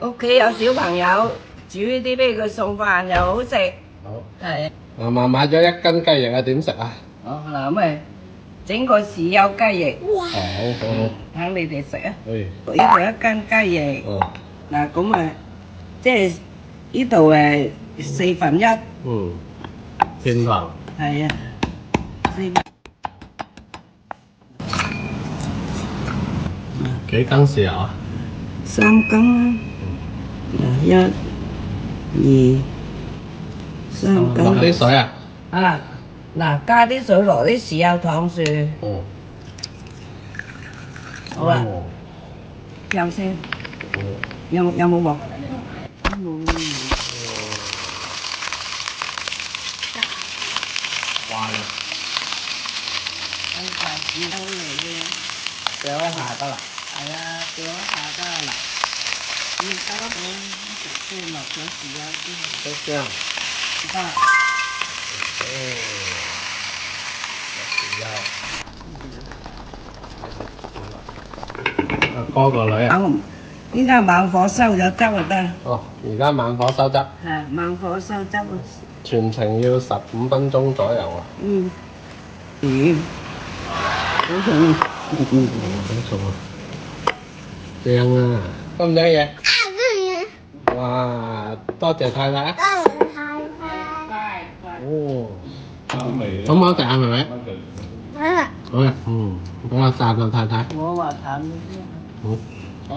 屋企有小朋友，煮呢啲俾佢餸飯又好食。好。係。媽媽買咗1斤雞翼啊，點食啊？哦，嗱咁咪整個豉油雞翼。好好。睇你哋食啊。誒。呢度1斤雞翼。哦。嗱咁啊，即係呢度1/4。嗯。片頭。係啊。幾斤豉油啊3斤啦。1、2、3斤。落啲水啊？啊，嗱，加啲水落啲豉油糖住。哦。好啦。有先。有冇鑊？冇。哇！咁大豉油嚟嘅。掉一下得啦。係啊，掉一下得啦。要加多啲，即係落咗豉油之後。都這樣。得。哦。豉油。哥個女啊。依家猛火收咗汁就得。哦，而家猛火收汁。係猛火收汁。全程要15分鐘左右啊。嗯。好重。好重啊！正啊！得唔得嘢？哇！多謝太太。哦。好唔好食啊？妹妹？好啊。嗯。幫我讚下太太。我話淡啲。好。